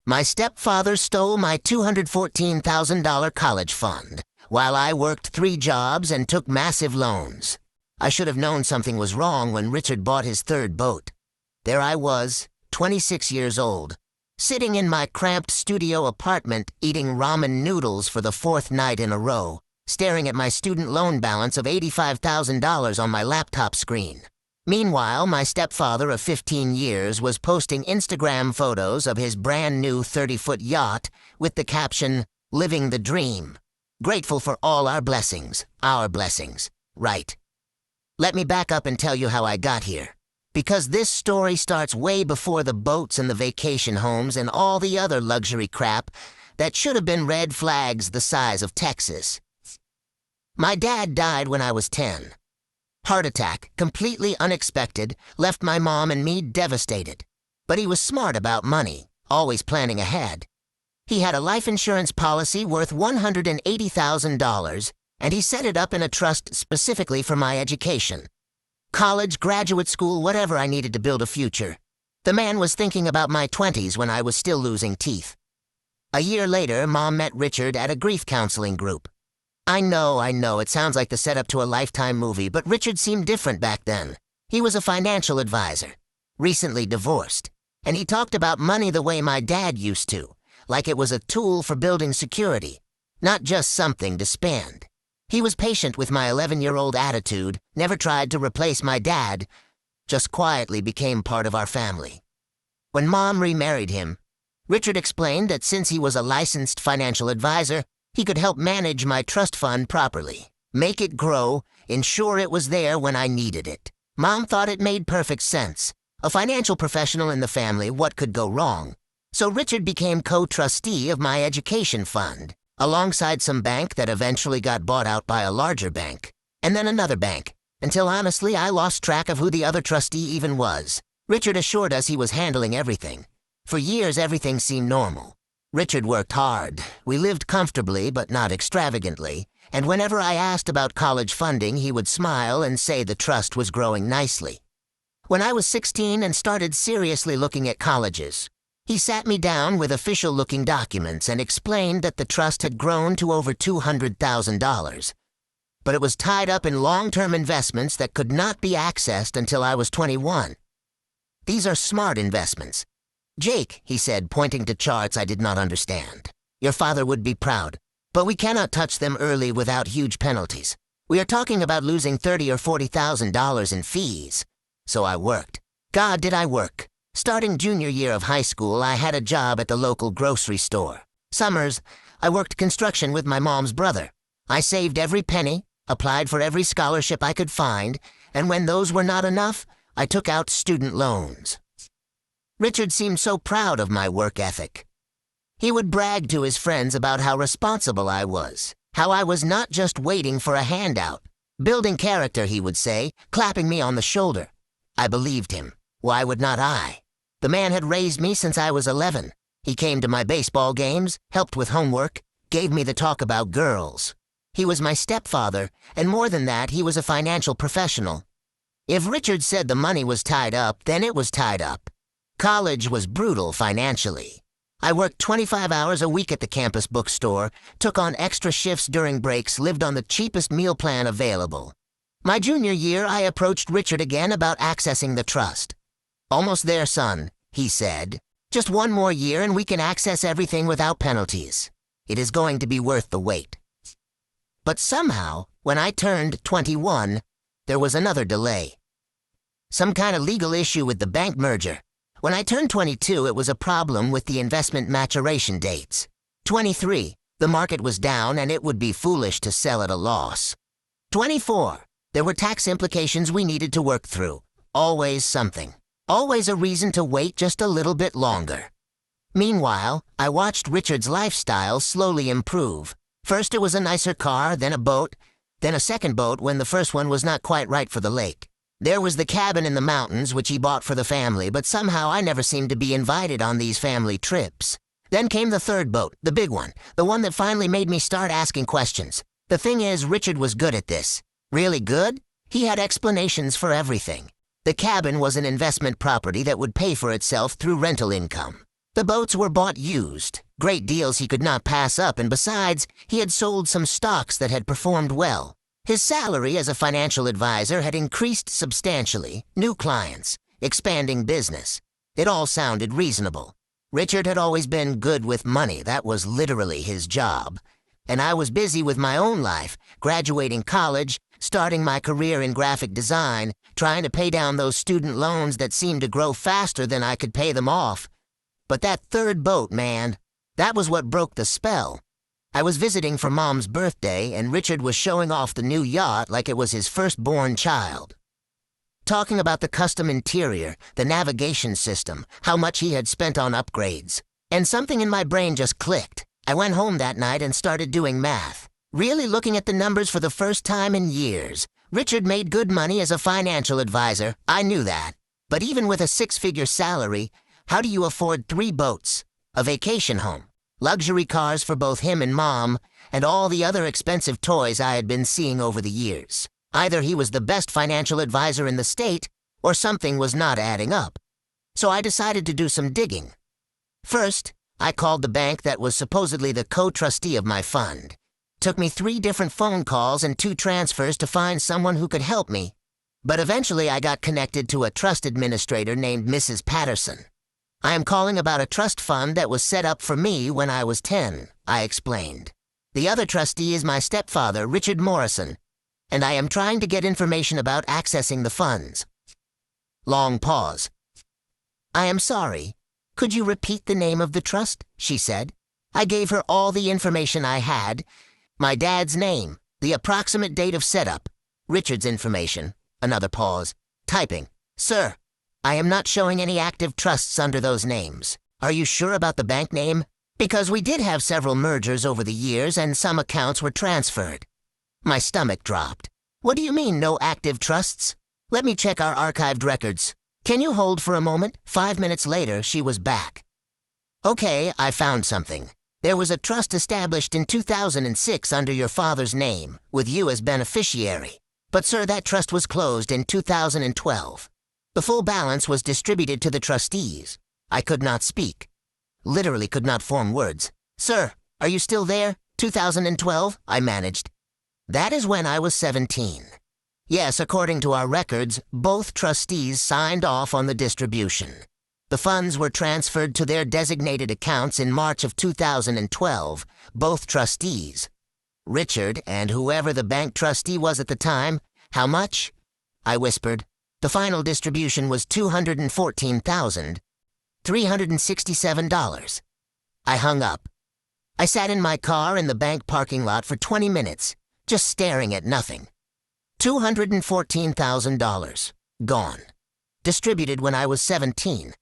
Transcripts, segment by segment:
My stepfather stole my $214,000 college fund, while I worked 3 jobs and took massive loans. I should have known something was wrong when Richard bought his 3rd boat. There I was, 26 years old, sitting in my cramped studio apartment eating ramen noodles for the 4th night in a row, staring at my student loan balance of $85,000 on my laptop screen. Meanwhile, my stepfather of 15 years was posting Instagram photos of his brand new 30-foot yacht with the caption, "Living the dream. Grateful for all our blessings, right. Let me back up and tell you how I got here. Because this story starts way before the boats and the vacation homes and all the other luxury crap that should have been red flags the size of Texas. My dad died when I was 10. Heart attack, completely unexpected, left my mom and me devastated. But he was smart about money, always planning ahead. He had a life insurance policy worth $180,000, and he set it up in a trust specifically for my education. College, graduate school, whatever I needed to build a future. The man was thinking about my 20s when I was still losing teeth. A year later, Mom met Richard at a grief counseling group. I know, it sounds like the setup to a Lifetime movie, but Richard seemed different back then. He was a financial advisor, recently divorced, and he talked about money the way my dad used to, like it was a tool for building security, not just something to spend. He was patient with my 11-year-old attitude, never tried to replace my dad, just quietly became part of our family. When Mom remarried him, Richard explained that since he was a licensed financial advisor, he could help manage my trust fund properly, make it grow, ensure it was there when I needed it. Mom thought it made perfect sense. A financial professional in the family, what could go wrong? So Richard became co-trustee of my education fund, alongside some bank that eventually got bought out by a larger bank, and then another bank, until honestly I lost track of who the other trustee even was. Richard assured us he was handling everything. For years everything seemed normal. Richard worked hard. We lived comfortably but not extravagantly, and whenever I asked about college funding he would smile and say the trust was growing nicely. When I was 16 and started seriously looking at colleges, he sat me down with official-looking documents and explained that the trust had grown to over $200,000. But it was tied up in long-term investments that could not be accessed until I was 21. These are smart investments. Jake, he said, pointing to charts I did not understand. Your father would be proud, but we cannot touch them early without huge penalties. We are talking about losing $30,000 or $40,000 in fees. So I worked. God, did I work. Starting junior year of high school, I had a job at the local grocery store. Summers, I worked construction with my mom's brother. I saved every penny, applied for every scholarship I could find, and when those were not enough, I took out student loans. Richard seemed so proud of my work ethic. He would brag to his friends about how responsible I was, how I was not just waiting for a handout. Building character, he would say, clapping me on the shoulder. I believed him. Why would not I? The man had raised me since I was 11. He came to my baseball games, helped with homework, gave me the talk about girls. He was my stepfather, and more than that, he was a financial professional. If Richard said the money was tied up, then it was tied up. College was brutal financially. I worked 25 hours a week at the campus bookstore, took on extra shifts during breaks, lived on the cheapest meal plan available. My junior year, I approached Richard again about accessing the trust. Almost there, son, he said. Just one more year and we can access everything without penalties. It is going to be worth the wait. But somehow, when I turned 21, there was another delay. Some kind of legal issue with the bank merger. When I turned 22, it was a problem with the investment maturation dates. 23, the market was down and it would be foolish to sell at a loss. 24, there were tax implications we needed to work through. Always something. Always a reason to wait just a little bit longer. Meanwhile, I watched Richard's lifestyle slowly improve. First it was a nicer car, then a boat, then a second boat when the first one was not quite right for the lake. There was the cabin in the mountains, which he bought for the family, but somehow I never seemed to be invited on these family trips. Then came the third boat, the big one, the one that finally made me start asking questions. The thing is, Richard was good at this. Really good? He had explanations for everything. The cabin was an investment property that would pay for itself through rental income. The boats were bought used, great deals he could not pass up, and besides, he had sold some stocks that had performed well. His salary as a financial advisor had increased substantially, new clients, expanding business. It all sounded reasonable. Richard had always been good with money, that was literally his job. And I was busy with my own life, graduating college, starting my career in graphic design, trying to pay down those student loans that seemed to grow faster than I could pay them off. But that third boat, man, that was what broke the spell. I was visiting for Mom's birthday, and Richard was showing off the new yacht like it was his firstborn child. Talking about the custom interior, the navigation system, how much he had spent on upgrades. And something in my brain just clicked. I went home that night and started doing math. Really looking at the numbers for the first time in years. Richard made good money as a financial advisor, I knew that. But even with a six-figure salary, how do you afford 3 boats, a vacation home, luxury cars for both him and Mom, and all the other expensive toys I had been seeing over the years? Either he was the best financial advisor in the state, or something was not adding up. So I decided to do some digging. First, I called the bank that was supposedly the co-trustee of my fund. Took me 3 different phone calls and 2 transfers to find someone who could help me. But eventually I got connected to a trust administrator named Mrs. Patterson. I am calling about a trust fund that was set up for me when I was 10, I explained. The other trustee is my stepfather, Richard Morrison, and I am trying to get information about accessing the funds. Long pause. I am sorry. Could you repeat the name of the trust? She said. I gave her all the information I had. My dad's name, the approximate date of setup, Richard's information. Another pause. Typing. Sir, I am not showing any active trusts under those names. Are you sure about the bank name? Because we did have several mergers over the years and some accounts were transferred. My stomach dropped. What do you mean, no active trusts? Let me check our archived records. Can you hold for a moment? 5 minutes later, she was back. Okay, I found something. There was a trust established in 2006 under your father's name, with you as beneficiary. But sir, that trust was closed in 2012. The full balance was distributed to the trustees. I could not speak. Literally could not form words. Sir, are you still there? 2012, I managed. That is when I was 17. Yes, according to our records, both trustees signed off on the distribution. The funds were transferred to their designated accounts in March of 2012, both trustees. Richard and whoever the bank trustee was at the time. How much? I whispered. The final distribution was $214,367. I hung up. I sat in my car in the bank parking lot for 20 minutes, just staring at nothing. $214,000. Gone. Distributed when I was 17.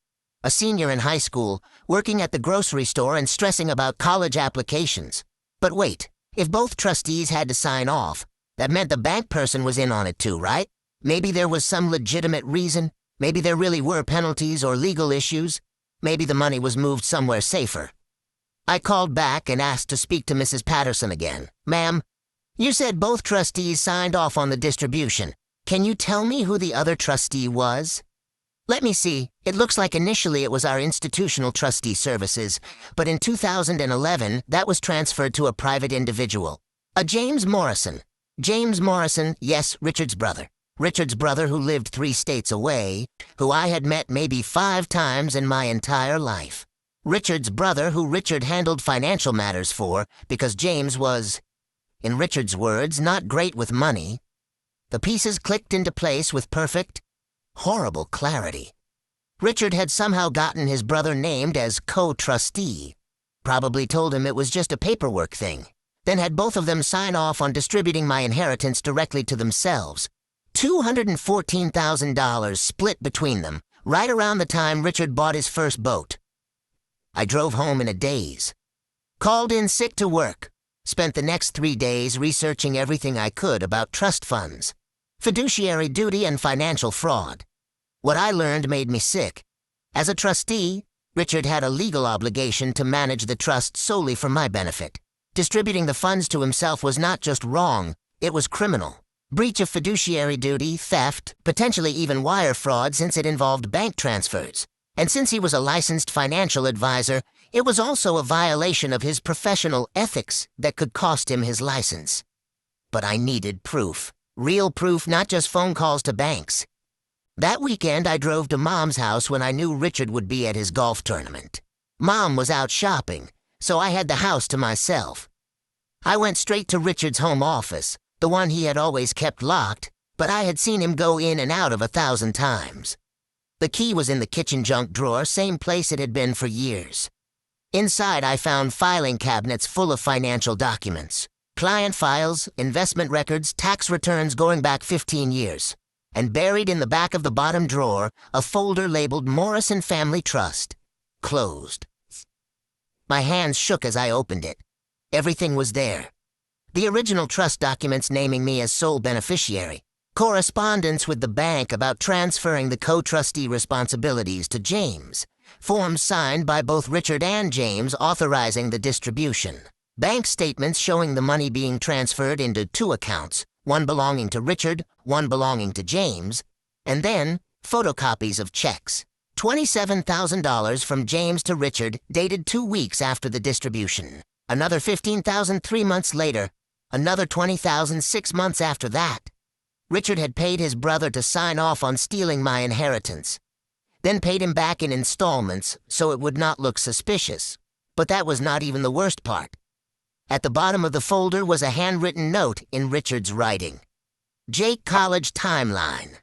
A senior in high school, working at the grocery store and stressing about college applications. But wait, if both trustees had to sign off, that meant the bank person was in on it too, right? Maybe there was some legitimate reason. Maybe there really were penalties or legal issues. Maybe the money was moved somewhere safer. I called back and asked to speak to Mrs. Patterson again. Ma'am, you said both trustees signed off on the distribution. Can you tell me who the other trustee was? Let me see. It looks like initially it was our institutional trustee services, but in 2011, that was transferred to a private individual. A James Morrison. James Morrison, yes, Richard's brother. Richard's brother who lived 3 states away, who I had met maybe 5 times in my entire life. Richard's brother who Richard handled financial matters for because James was, in Richard's words, not great with money. The pieces clicked into place with perfect, horrible clarity. Richard had somehow gotten his brother named as co-trustee. Probably told him it was just a paperwork thing. Then had both of them sign off on distributing my inheritance directly to themselves. $214,000 split between them, right around the time Richard bought his first boat. I drove home in a daze. Called in sick to work. Spent the next 3 days researching everything I could about trust funds, fiduciary duty, and financial fraud. What I learned made me sick. As a trustee, Richard had a legal obligation to manage the trust solely for my benefit. Distributing the funds to himself was not just wrong, it was criminal. Breach of fiduciary duty, theft, potentially even wire fraud since it involved bank transfers. And since he was a licensed financial advisor, it was also a violation of his professional ethics that could cost him his license. But I needed proof. Real proof, not just phone calls to banks. That weekend, I drove to Mom's house when I knew Richard would be at his golf tournament. Mom was out shopping, so I had the house to myself. I went straight to Richard's home office, the one he had always kept locked, but I had seen him go in and out of 1,000 times. The key was in the kitchen junk drawer, same place it had been for years. Inside, I found filing cabinets full of financial documents, client files, investment records, tax returns going back 15 years. And buried in the back of the bottom drawer, a folder labeled Morrison Family Trust. Closed. My hands shook as I opened it. Everything was there. The original trust documents naming me as sole beneficiary. Correspondence with the bank about transferring the co-trustee responsibilities to James. Forms signed by both Richard and James authorizing the distribution. Bank statements showing the money being transferred into 2 accounts, one belonging to Richard, one belonging to James, and then photocopies of checks. $27,000 from James to Richard, dated 2 weeks after the distribution. Another $15,000 3 months later. Another $20,000 6 months after that. Richard had paid his brother to sign off on stealing my inheritance, then paid him back in installments so it would not look suspicious. But that was not even the worst part. At the bottom of the folder was a handwritten note in Richard's writing. Jake College Timeline.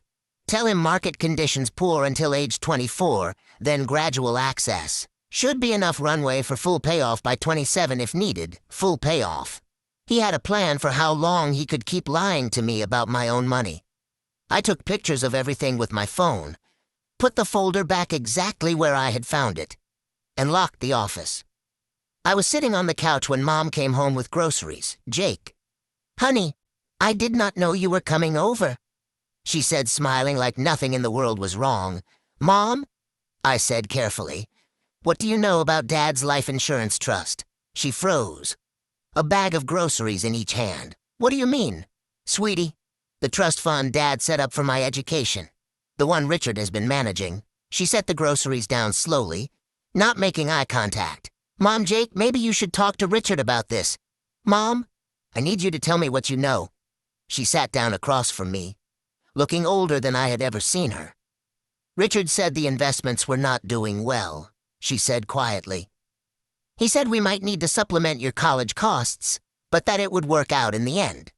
Tell him market conditions poor until age 24, then gradual access. Should be enough runway for full payoff by 27 if needed, full payoff. He had a plan for how long he could keep lying to me about my own money. I took pictures of everything with my phone, put the folder back exactly where I had found it, and locked the office. I was sitting on the couch when Mom came home with groceries. Jake. "Honey, I did not know you were coming over," she said, smiling like nothing in the world was wrong. "Mom," I said carefully, "what do you know about Dad's life insurance trust?" She froze. A bag of groceries in each hand. "What do you mean?" "Sweetie, the trust fund Dad set up for my education. The one Richard has been managing." She set the groceries down slowly, not making eye contact. "Mom, Jake, maybe you should talk to Richard about this." "Mom, I need you to tell me what you know." She sat down across from me, looking older than I had ever seen her. "Richard said the investments were not doing well," she said quietly. "He said we might need to supplement your college costs, but that it would work out in the end."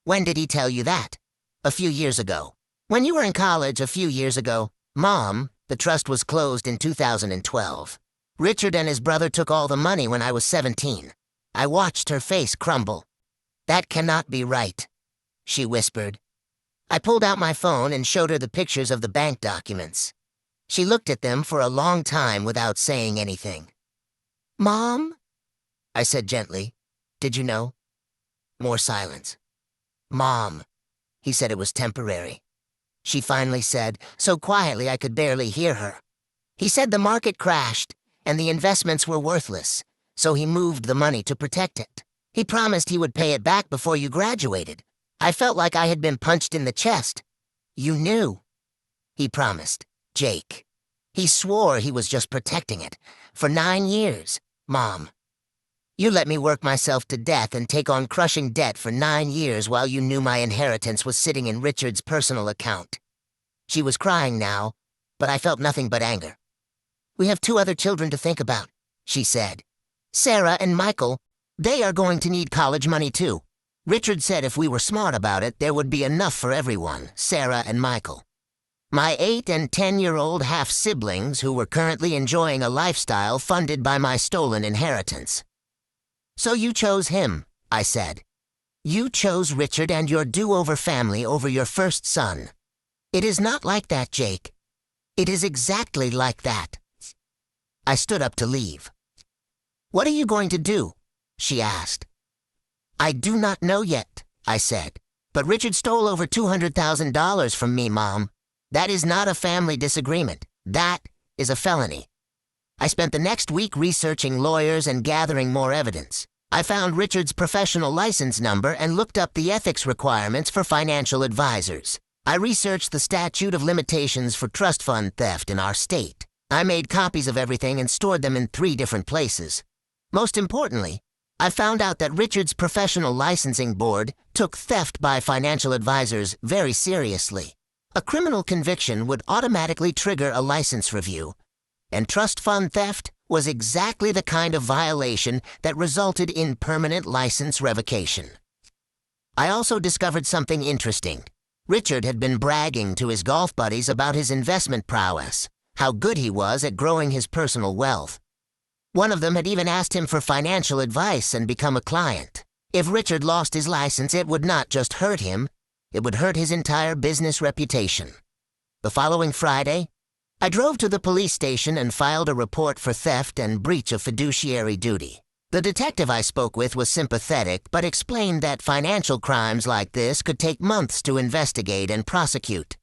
"When did he tell you that?" "A few years ago. When you were in college a few years ago." "Mom, the trust was closed in 2012. Richard and his brother took all the money when I was 17. I watched her face crumble. "That cannot be right," she whispered. I pulled out my phone and showed her the pictures of the bank documents. She looked at them for a long time without saying anything. "Mom?" I said gently. "Did you know?" More silence. "Mom." He said it was temporary. She finally said, so quietly I could barely hear her. "He said the market crashed and the investments were worthless, so he moved the money to protect it. He promised he would pay it back before you graduated." I felt like I had been punched in the chest. "You knew." "He promised, Jake. He swore he was just protecting it. For 9 years. Mom, you let me work myself to death and take on crushing debt for 9 years while you knew my inheritance was sitting in Richard's personal account." She was crying now, but I felt nothing but anger. "We have 2 other children to think about," she said. "Sarah and Michael. They are going to need college money too. Richard said if we were smart about it, there would be enough for everyone, Sarah and Michael. My 8- and 10-year-old half-siblings who were currently enjoying a lifestyle funded by my stolen inheritance." "So you chose him," I said. "You chose Richard and your do-over family over your first son. It is not like that, Jake. It is exactly like that." I stood up to leave. "What are you going to do?" she asked. "I do not know yet," I said. "But Richard stole over $200,000 from me, Mom. That is not a family disagreement. That is a felony." I spent the next week researching lawyers and gathering more evidence. I found Richard's professional license number and looked up the ethics requirements for financial advisors. I researched the statute of limitations for trust fund theft in our state. I made copies of everything and stored them in 3 different places. Most importantly, I found out that Richard's professional licensing board took theft by financial advisors very seriously. A criminal conviction would automatically trigger a license review, and trust fund theft was exactly the kind of violation that resulted in permanent license revocation. I also discovered something interesting. Richard had been bragging to his golf buddies about his investment prowess, how good he was at growing his personal wealth. One of them had even asked him for financial advice and become a client. If Richard lost his license, it would not just hurt him, it would hurt his entire business reputation. The following Friday, I drove to the police station and filed a report for theft and breach of fiduciary duty. The detective I spoke with was sympathetic, but explained that financial crimes like this could take months to investigate and prosecute.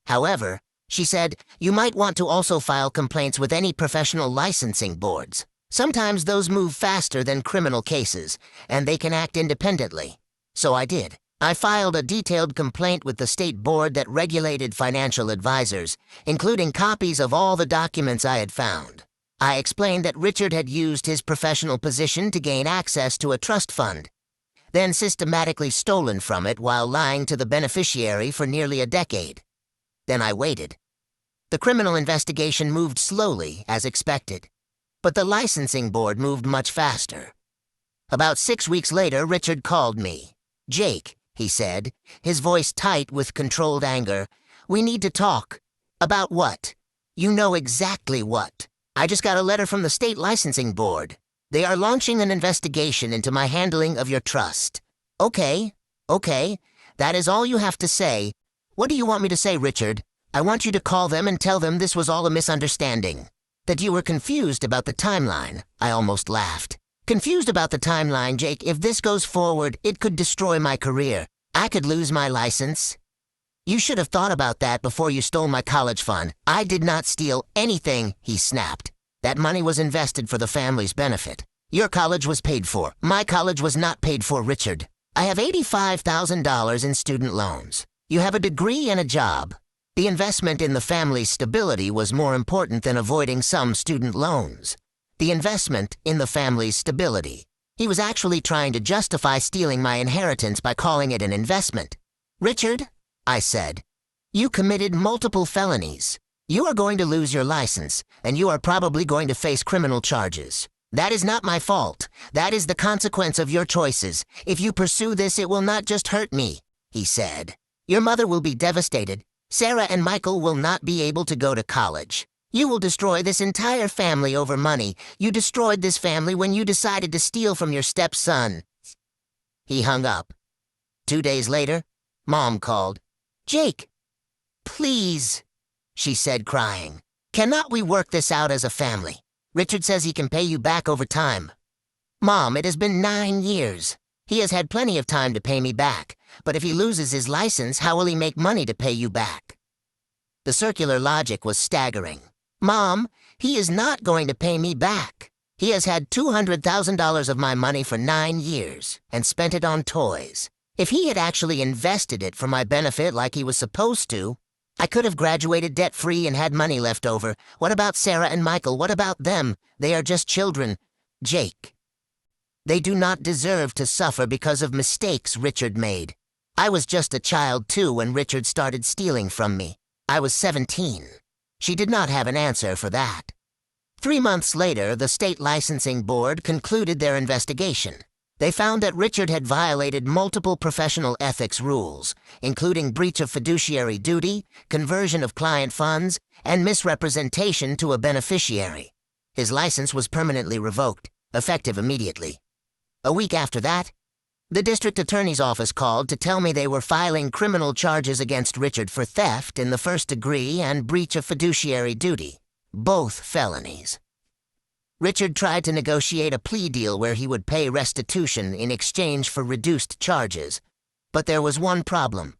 However, she said, you might want to also file complaints with any professional licensing boards. Sometimes those move faster than criminal cases, and they can act independently. So I did. I filed a detailed complaint with the state board that regulated financial advisors, including copies of all the documents I had found. I explained that Richard had used his professional position to gain access to a trust fund, then systematically stolen from it while lying to the beneficiary for nearly a decade. Then I waited. The criminal investigation moved slowly, as expected, but the licensing board moved much faster. About 6 weeks later, Richard called me. "Jake," he said, his voice tight with controlled anger, "we need to talk." "About what?" "You know exactly what. I just got a letter from the state licensing board. They are launching an investigation into my handling of your trust." Okay, that is all you have to say. What do you want me to say, Richard? I want you to call them and tell them this was all a misunderstanding. That you were confused about the timeline. I almost laughed. Confused about the timeline, Jake. If this goes forward, it could destroy my career. I could lose my license. You should have thought about that before you stole my college fund. I did not steal anything, he snapped. That money was invested for the family's benefit. Your college was paid for. My college was not paid for, Richard. I have $85,000 in student loans. You have a degree and a job. The investment in the family's stability was more important than avoiding some student loans. The investment in the family's stability. He was actually trying to justify stealing my inheritance by calling it an investment. Richard, I said, you committed multiple felonies. You are going to lose your license, and you are probably going to face criminal charges. That is not my fault. That is the consequence of your choices. If you pursue this, it will not just hurt me, he said. Your mother will be devastated. Sarah and Michael will not be able to go to college. You will destroy this entire family over money. You destroyed this family when you decided to steal from your stepson. He hung up. 2 days later, Mom called. Jake, please, she said, crying. Cannot we work this out as a family? Richard says he can pay you back over time. Mom, it has been 9 years. He has had plenty of time to pay me back, but if he loses his license, how will he make money to pay you back? The circular logic was staggering. Mom, he is not going to pay me back. He has had $200,000 of my money for 9 years and spent it on toys. If he had actually invested it for my benefit like he was supposed to, I could have graduated debt-free and had money left over. What about Sarah and Michael? What about them? They are just children. Jake. They do not deserve to suffer because of mistakes Richard made. I was just a child too when Richard started stealing from me. I was 17. She did not have an answer for that. 3 months later, the state licensing board concluded their investigation. They found that Richard had violated multiple professional ethics rules, including breach of fiduciary duty, conversion of client funds, and misrepresentation to a beneficiary. His license was permanently revoked, effective immediately. A week after that, the district attorney's office called to tell me they were filing criminal charges against Richard for theft in the first degree and breach of fiduciary duty, both felonies. Richard tried to negotiate a plea deal where he would pay restitution in exchange for reduced charges, but there was one problem.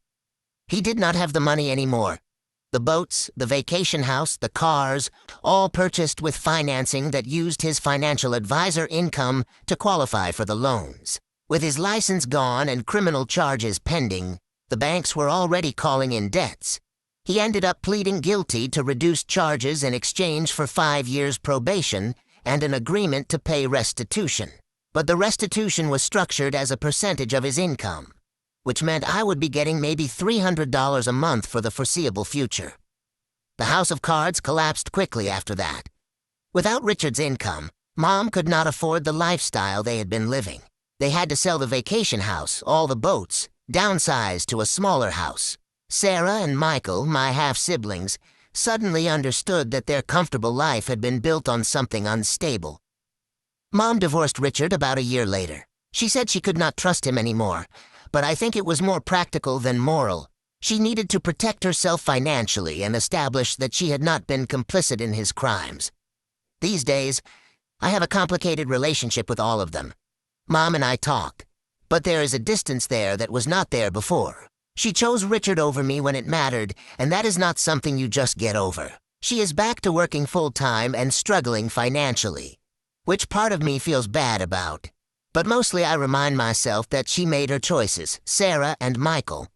He did not have the money anymore. The boats, the vacation house, the cars, all purchased with financing that used his financial advisor income to qualify for the loans. With his license gone and criminal charges pending, the banks were already calling in debts. He ended up pleading guilty to reduced charges in exchange for 5 years probation and an agreement to pay restitution. But the restitution was structured as a percentage of his income, which meant I would be getting maybe $300 a month for the foreseeable future. The house of cards collapsed quickly after that. Without Richard's income, Mom could not afford the lifestyle they had been living. They had to sell the vacation house, all the boats, downsize to a smaller house. Sarah and Michael, my half-siblings, suddenly understood that their comfortable life had been built on something unstable. Mom divorced Richard about a year later. She said she could not trust him anymore, but I think it was more practical than moral. She needed to protect herself financially and establish that she had not been complicit in his crimes. These days, I have a complicated relationship with all of them. Mom and I talk, but there is a distance there that was not there before. She chose Richard over me when it mattered, and that is not something you just get over. She is back to working full-time and struggling financially, which part of me feels bad about. But mostly I remind myself that she made her choices, Sarah and Michael.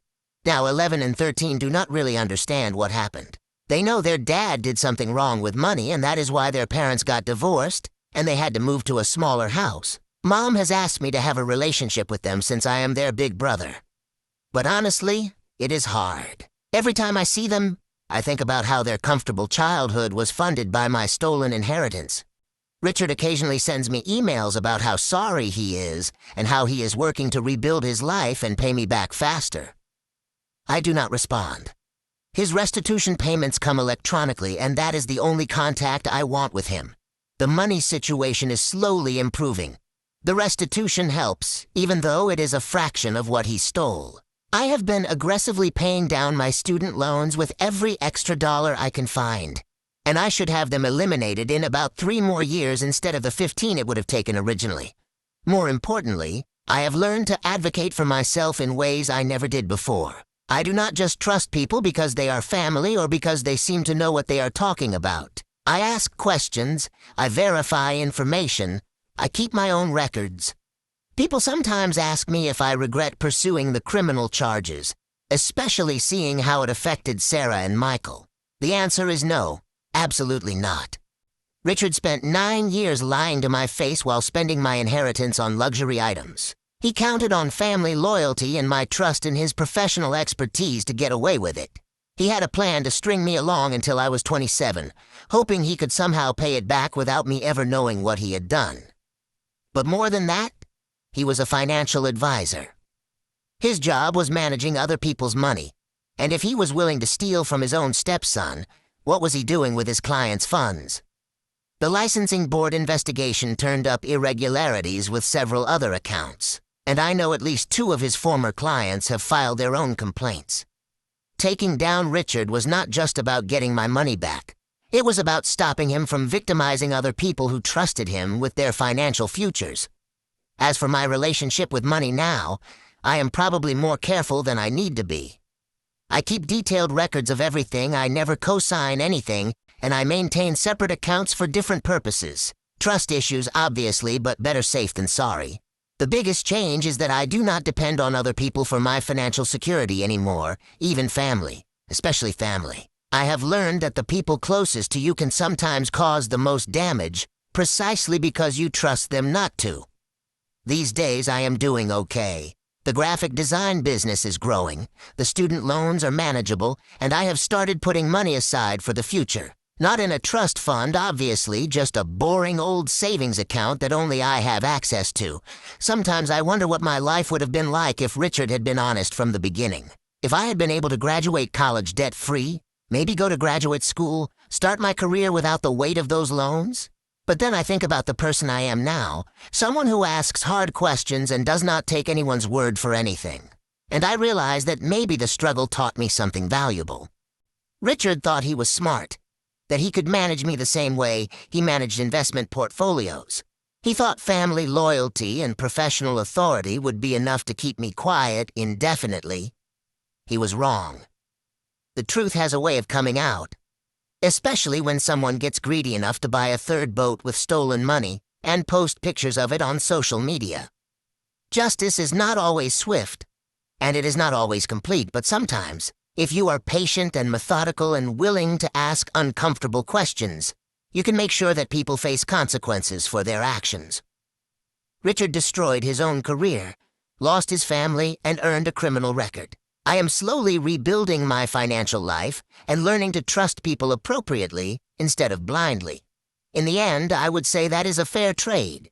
Now 11 and 13 do not really understand what happened. They know their dad did something wrong with money, and that is why their parents got divorced, and they had to move to a smaller house. Mom has asked me to have a relationship with them since I am their big brother. But honestly, it is hard. Every time I see them, I think about how their comfortable childhood was funded by my stolen inheritance. Richard occasionally sends me emails about how sorry he is and how he is working to rebuild his life and pay me back faster. I do not respond. His restitution payments come electronically, and that is the only contact I want with him. The money situation is slowly improving. The restitution helps, even though it is a fraction of what he stole. I have been aggressively paying down my student loans with every extra dollar I can find, and I should have them eliminated in about 3 more years instead of the 15 it would have taken originally. More importantly, I have learned to advocate for myself in ways I never did before. I do not just trust people because they are family or because they seem to know what they are talking about. I ask questions, I verify information, I keep my own records. People sometimes ask me if I regret pursuing the criminal charges, especially seeing how it affected Sarah and Michael. The answer is no, absolutely not. Richard spent 9 years lying to my face while spending my inheritance on luxury items. He counted on family loyalty and my trust in his professional expertise to get away with it. He had a plan to string me along until I was 27, hoping he could somehow pay it back without me ever knowing what he had done. But more than that, he was a financial advisor. His job was managing other people's money, and if he was willing to steal from his own stepson, what was he doing with his clients' funds? The licensing board investigation turned up irregularities with several other accounts, and I know at least 2 of his former clients have filed their own complaints. Taking down Richard was not just about getting my money back. It was about stopping him from victimizing other people who trusted him with their financial futures. As for my relationship with money now, I am probably more careful than I need to be. I keep detailed records of everything, I never co-sign anything, and I maintain separate accounts for different purposes. Trust issues, obviously, but better safe than sorry. The biggest change is that I do not depend on other people for my financial security anymore, even family, especially family. I have learned that the people closest to you can sometimes cause the most damage, precisely because you trust them not to. These days I am doing okay. The graphic design business is growing, the student loans are manageable, and I have started putting money aside for the future. Not in a trust fund, obviously, just a boring old savings account that only I have access to. Sometimes I wonder what my life would have been like if Richard had been honest from the beginning. If I had been able to graduate college debt-free, maybe go to graduate school, start my career without the weight of those loans? But then I think about the person I am now, someone who asks hard questions and does not take anyone's word for anything. And I realize that maybe the struggle taught me something valuable. Richard thought he was smart, that he could manage me the same way he managed investment portfolios. He thought family loyalty and professional authority would be enough to keep me quiet indefinitely. He was wrong. The truth has a way of coming out, especially when someone gets greedy enough to buy a 3rd boat with stolen money and post pictures of it on social media. Justice is not always swift, and it is not always complete, but sometimes If you are patient and methodical and willing to ask uncomfortable questions, you can make sure that people face consequences for their actions. Richard destroyed his own career, lost his family, and earned a criminal record. I am slowly rebuilding my financial life and learning to trust people appropriately instead of blindly. In the end, I would say that is a fair trade.